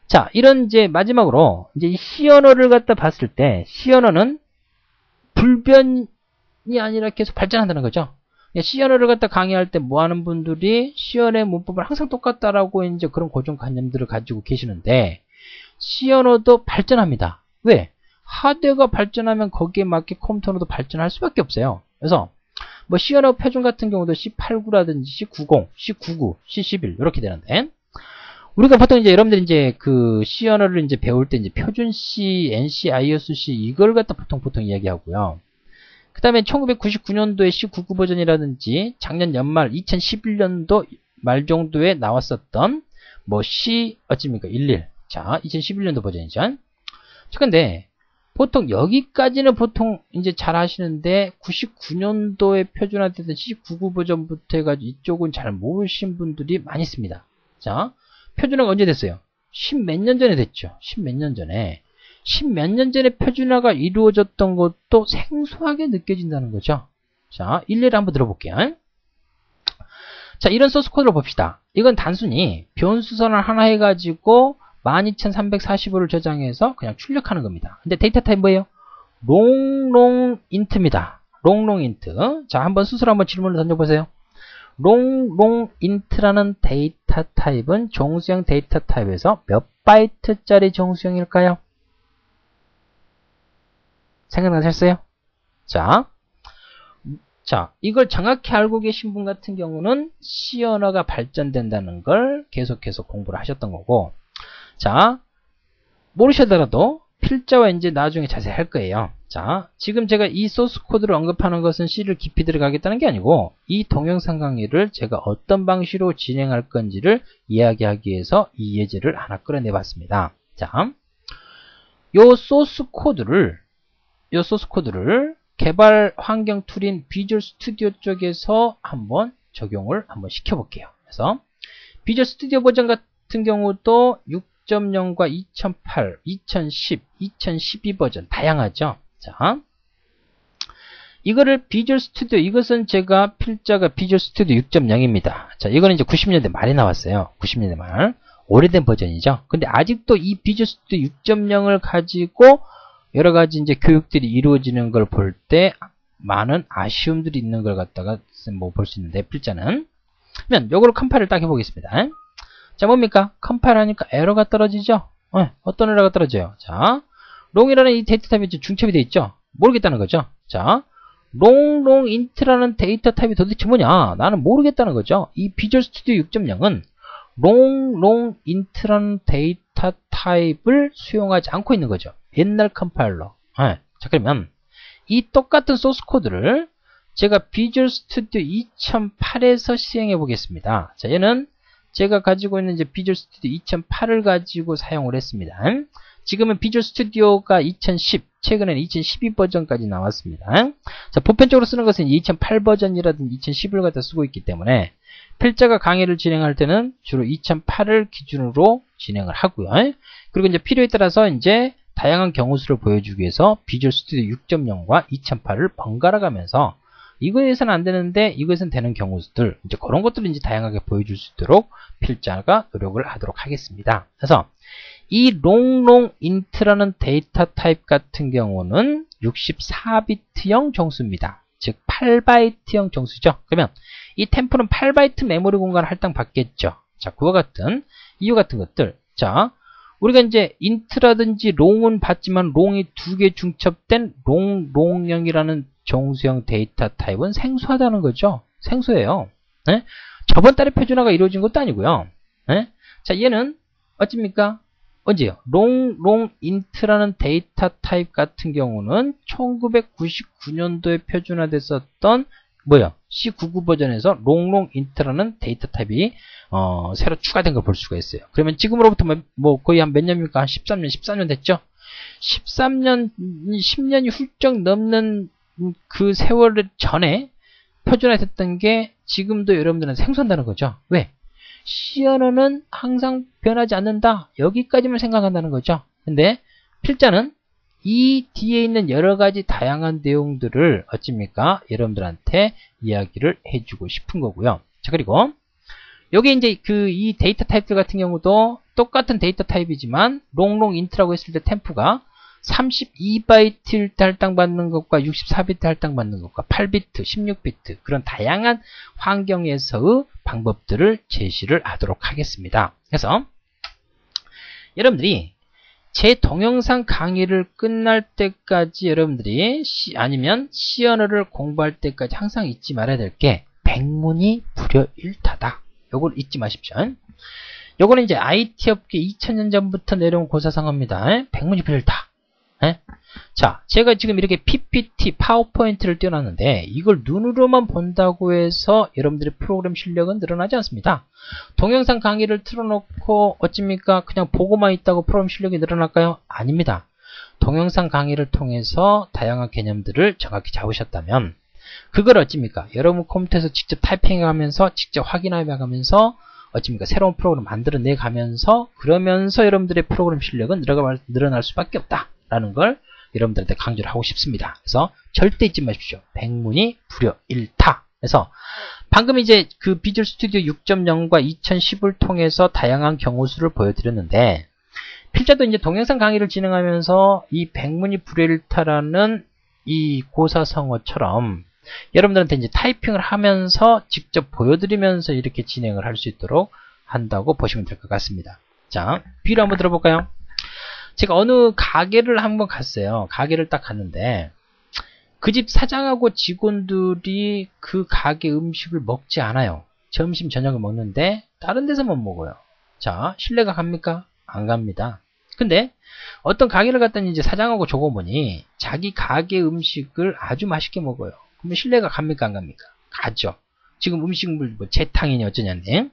자, 이런 이제 마지막으로 이제 이 C 언어를 갖다 봤을 때 C 언어는 불변이 아니라 계속 발전한다는 거죠. C 언어를 갖다 강의할 때 뭐 하는 분들이 C 언어의 문법은 항상 똑같다라고 이제 그런 고정관념들을 가지고 계시는데 C 언어도 발전합니다. 왜? 하드웨어가 발전하면 거기에 맞게 컴퓨터 언어도 발전할 수밖에 없어요. 그래서 뭐 C 언어 표준 같은 경우도 C89라든지 C90, C99, C11 이렇게 되는데 우리가 보통 이제 여러분들이 이제 그 C 언어를 이제 배울 때 이제 표준 C, NC, IOC 이걸 갖다 보통 이야기하고요. 그 다음에 1999년도에 C99 버전이라든지 작년 연말 2011년도 말 정도에 나왔었던 뭐 C 어찌입니까 11. 자, 2011년도 버전이죠. 자, 근데 보통 여기까지는 보통 이제 잘 하시는데 99년도에 표준화됐던 C99 버전부터 해가지고 이쪽은 잘 모르신 분들이 많이 있습니다. 자, 표준화가 언제 됐어요? 10몇 년 전에 됐죠. 10몇 년 전에. 10몇 년 전에 표준화가 이루어졌던 것도 생소하게 느껴진다는 거죠. 자, 일례를 한번 들어볼게요. 자, 이런 소스 코드를 봅시다. 이건 단순히 변수선을 하나 해가지고 12345를 저장해서 그냥 출력하는 겁니다. 근데 데이터 타입 뭐예요? 롱롱인트입니다. 롱롱인트. 자, 한번 스스로 한번 질문을 던져보세요. 롱롱인트라는 데이터 타입은 정수형 데이터 타입에서 몇 바이트짜리 정수형일까요? 생각나셨어요? 자, 이걸 정확히 알고 계신 분 같은 경우는 C 언어가 발전된다는 걸 계속해서 공부를 하셨던 거고, 자, 모르시더라도 필자와 이제 나중에 자세히 할 거예요. 자, 지금 제가 이 소스 코드를 언급하는 것은 C를 깊이 들어가겠다는 게 아니고 이 동영상 강의를 제가 어떤 방식으로 진행할 건지를 이야기하기 위해서 이 예제를 하나 끌어내 봤습니다. 자, 요 소스 코드를 개발 환경 툴인 비주얼 스튜디오 쪽에서 한번 적용을 한번 시켜볼게요. 그래서 비주얼 스튜디오 버전 같은 경우도 6.0과 2008, 2010, 2012 버전 다양하죠. 자, 이거를 비주얼 스튜디오, 이것은 제가 필자가 비주얼 스튜디오 6.0입니다. 자, 이거는 이제 90년대 말에 나왔어요. 90년대 말. 오래된 버전이죠. 근데 아직도 이 비주얼 스튜디오 6.0을 가지고 여러 가지 이제 교육들이 이루어지는 걸 볼 때 많은 아쉬움들이 있는 걸 갖다가 뭐 볼 수 있는데 필자는 그러면 요거를 컴파일을 딱 해보겠습니다. 자, 뭡니까? 컴파일 하니까 에러가 떨어지죠? 어떤 에러가 떨어져요? 자, 롱이라는 이 데이터 타입이 중첩이 되어 있죠? 모르겠다는 거죠? 자, 롱롱인트라는 데이터 타입이 도대체 뭐냐? 나는 모르겠다는 거죠? 이 비주얼 스튜디오 6.0은 롱롱인트라는 데이터 타입을 수용하지 않고 있는 거죠. 옛날 컴파일러. 자, 그러면 이 똑같은 소스 코드를 제가 비주얼 스튜디오 2008에서 시행해 보겠습니다. 자, 얘는 제가 가지고 있는 이제 비주얼 스튜디오 2008을 가지고 사용을 했습니다. 지금은 비주얼 스튜디오가 2010, 최근에는 2012 버전까지 나왔습니다. 자, 보편적으로 쓰는 것은 2008 버전이라든지 2010을 갖다 쓰고 있기 때문에 필자가 강의를 진행할 때는 주로 2008을 기준으로 진행을 하고요. 그리고 이제 필요에 따라서 이제 다양한 경우 수를 보여주기 위해서 비주얼 스튜디오 6.0과 2008을 번갈아 가면서 이거에서는 안 되는데 이것은 되는 경우 수들, 이제 그런 것들을 이제 다양하게 보여줄 수 있도록 필자가 노력을 하도록 하겠습니다. 그래서 이 롱롱인트라는 데이터 타입 같은 경우는 64비트형 정수입니다. 즉 8바이트형 정수죠. 그러면 이 템포는 8바이트 메모리 공간을 할당받겠죠. 자, 그와 같은 이유 같은 것들. 자, 우리가 이제 인트라든지 롱은 봤지만 롱이 두 개 중첩된 롱롱형이라는 정수형 데이터 타입은 생소하다는 거죠. 생소해요. 네? 저번 달에 표준화가 이루어진 것도 아니고요. 네? 자, 얘는 어찌입니까? 언제요? 롱롱인트라는 데이터 타입 같은 경우는 1999년도에 표준화됐었던 뭐야? C99 버전에서 롱롱인트라는 데이터 타입이 새로 추가된 걸 볼 수가 있어요. 그러면 지금으로부터 뭐 거의 한 몇 년입니까? 한 13년 됐죠? 13년, 10년이 훌쩍 넘는 그 세월 전에 표준화됐던 게 지금도 여러분들은 생소한다는 거죠. 왜? C 언어는 항상 변하지 않는다. 여기까지만 생각한다는 거죠. 근데 필자는 이 뒤에 있는 여러 가지 다양한 내용들을 어찌입니까? 여러분들한테 이야기를 해주고 싶은 거고요. 자, 그리고 여기 이제 이 데이터 타입들 같은 경우도 똑같은 데이터 타입이지만 롱롱 인트라고 했을 때 템프가 32바이트 할당받는 것과 64비트 할당받는 것과 8비트, 16비트 그런 다양한 환경에서의 방법들을 제시를 하도록 하겠습니다. 그래서 여러분들이 제 동영상 강의를 끝날 때까지 여러분들이 아니면 C 언어를 공부할 때까지 항상 잊지 말아야 될 게 백문이 불여일타다. 요걸 잊지 마십시오. 요거는 이제 IT 업계 2000년 전부터 내려온 고사성어입니다. 백문이 불여일타. 자, 제가 지금 이렇게 PPT, 파워포인트를 띄워놨는데 이걸 눈으로만 본다고 해서 여러분들의 프로그램 실력은 늘어나지 않습니다. 동영상 강의를 틀어놓고 어찌입니까? 그냥 보고만 있다고 프로그램 실력이 늘어날까요? 아닙니다. 동영상 강의를 통해서 다양한 개념들을 정확히 잡으셨다면 그걸 어찌입니까? 여러분 컴퓨터에서 직접 타이핑해가면서 직접 확인해가면서 어찌입니까? 새로운 프로그램 만들어내가면서 그러면서 여러분들의 프로그램 실력은 늘어날 수밖에 없다라는 걸 여러분들한테 강조를 하고 싶습니다. 그래서 절대 잊지 마십시오. 백문이 불여일타. 그래서 방금 이제 그 비주얼 스튜디오 6.0과 2010을 통해서 다양한 경우수를 보여드렸는데 필자도 이제 동영상 강의를 진행하면서 이 백문이 불여일타라는 이 고사성어처럼 여러분들한테 이제 타이핑을 하면서 직접 보여드리면서 이렇게 진행을 할 수 있도록 한다고 보시면 될 것 같습니다. 자, 비유를 한번 들어볼까요? 제가 어느 가게를 한번 갔어요. 가게를 딱 갔는데 그 집 사장하고 직원들이 그 가게 음식을 먹지 않아요. 점심 저녁을 먹는데 다른 데서만 먹어요. 자, 신뢰가 갑니까? 안 갑니다. 근데 어떤 가게를 갔더니 이제 사장하고 조고모니 자기 가게 음식을 아주 맛있게 먹어요. 그러면 신뢰가 갑니까? 안 갑니까? 가죠. 지금 음식물 뭐 재탕이니 어쩌냐는데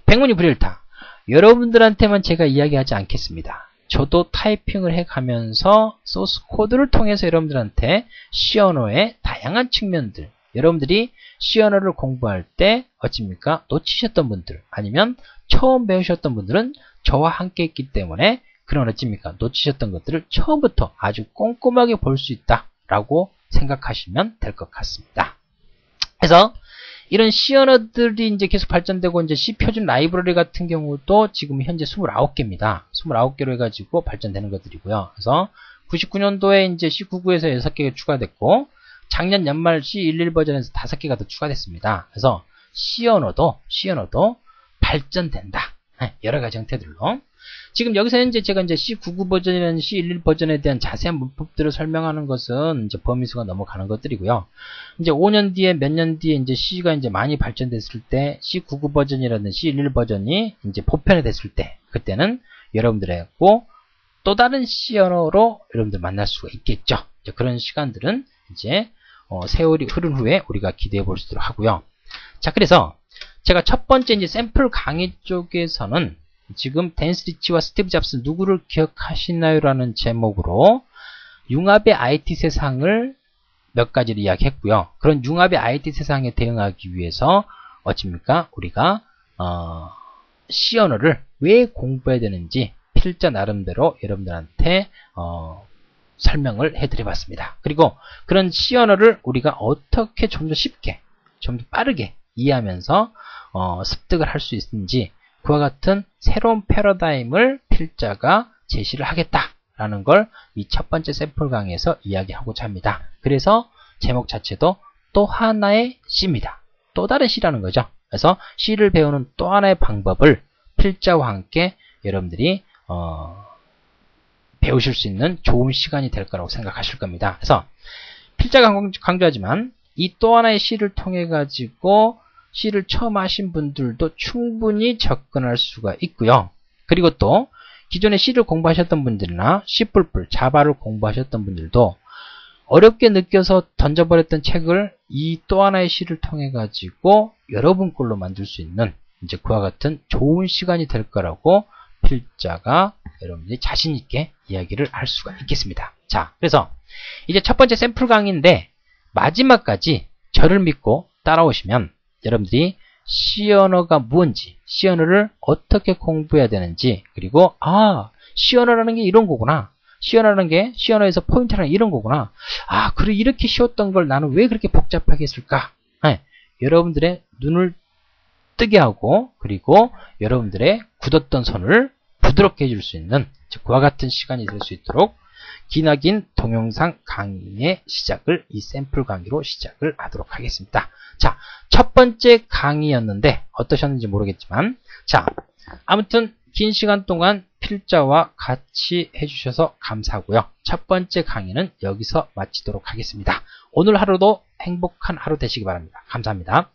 백문이 불여일타. 여러분들한테만 제가 이야기하지 않겠습니다. 저도 타이핑을 해가면서 소스 코드를 통해서 여러분들한테 C 언어의 다양한 측면들 여러분들이 C 언어를 공부할 때 어찌입니까? 놓치셨던 분들 아니면 처음 배우셨던 분들은 저와 함께 있기 때문에 그런 어찌입니까? 놓치셨던 것들을 처음부터 아주 꼼꼼하게 볼 수 있다라고 생각하시면 될 것 같습니다. 그래서 이런 C 언어들이 이제 계속 발전되고 이제 C 표준 라이브러리 같은 경우도 지금 현재 29개입니다. 29개로 해가지고 발전되는 것들이고요. 그래서 99년도에 이제 C99에서 6개가 추가됐고 작년 연말 C11 버전에서 5개가 더 추가됐습니다. 그래서 C 언어도 발전된다. 여러 가지 형태들로. 지금 여기서 현재 제가 이제 C99 버전이라는 C11 버전에 대한 자세한 문법들을 설명하는 것은 이제 범위수가 넘어가는 것들이고요. 이제 5년 뒤에 몇 년 뒤에 이제 C가 이제 많이 발전됐을 때 C99 버전이라는 C11 버전이 이제 보편화 됐을 때 그때는 여러분들하고 또 다른 C 언어로 여러분들 만날 수가 있겠죠. 이제 그런 시간들은 이제 세월이 흐른 후에 우리가 기대해 볼 수 있도록 하고요. 자, 그래서 제가 첫 번째 이제 샘플 강의 쪽에서는 지금 댄스 리치와 스티브 잡스 누구를 기억하시나요? 라는 제목으로 융합의 IT 세상을 몇 가지를 이야기했고요. 그런 융합의 IT 세상에 대응하기 위해서 어찌입니까? 우리가 C 언어를 왜 공부해야 되는지 필자 나름대로 여러분들한테 설명을 해드려봤습니다. 그리고 그런 C 언어를 우리가 어떻게 좀 더 쉽게, 좀 더 빠르게 이해하면서 습득을 할 수 있는지 그와 같은 새로운 패러다임을 필자가 제시를 하겠다라는 걸 이 첫 번째 샘플 강의에서 이야기하고자 합니다. 그래서 제목 자체도 또 하나의 C입니다. 또 다른 C라는 거죠. 그래서 C를 배우는 또 하나의 방법을 필자와 함께 여러분들이 배우실 수 있는 좋은 시간이 될 거라고 생각하실 겁니다. 그래서 필자가 강조하지만 이 또 하나의 C를 통해 가지고 C를 처음 하신 분들도 충분히 접근할 수가 있고요. 그리고 또 기존에 C를 공부하셨던 분들이나 C++, 자바를 공부하셨던 분들도 어렵게 느껴서 던져버렸던 책을 이 또 하나의 C를 통해 가지고 여러분 걸로 만들 수 있는 이제 그와 같은 좋은 시간이 될 거라고 필자가 여러분들이 자신 있게 이야기를 할 수가 있겠습니다. 자, 그래서 이제 첫 번째 샘플 강의인데 마지막까지 저를 믿고 따라오시면 여러분들이 C 언어가 무엇인지, C 언어를 어떻게 공부해야 되는지, 그리고 C 언어라는 게 이런 거구나. C 언어라는 게 C 언어에서 포인트라는 게 이런 거구나. 그래 이렇게 쉬웠던 걸 나는 왜 그렇게 복잡하게 했을까? 여러분들의 눈을 뜨게 하고 그리고 여러분들의 굳었던 손을 부드럽게 해줄 수 있는 그와 같은 시간이 될 수 있도록 기나긴 동영상 강의의 시작을 이 샘플 강의로 시작을 하도록 하겠습니다. 자, 첫 번째 강의였는데 어떠셨는지 모르겠지만 자, 아무튼 긴 시간 동안 필자와 같이 해주셔서 감사하고요. 첫 번째 강의는 여기서 마치도록 하겠습니다. 오늘 하루도 행복한 하루 되시기 바랍니다. 감사합니다.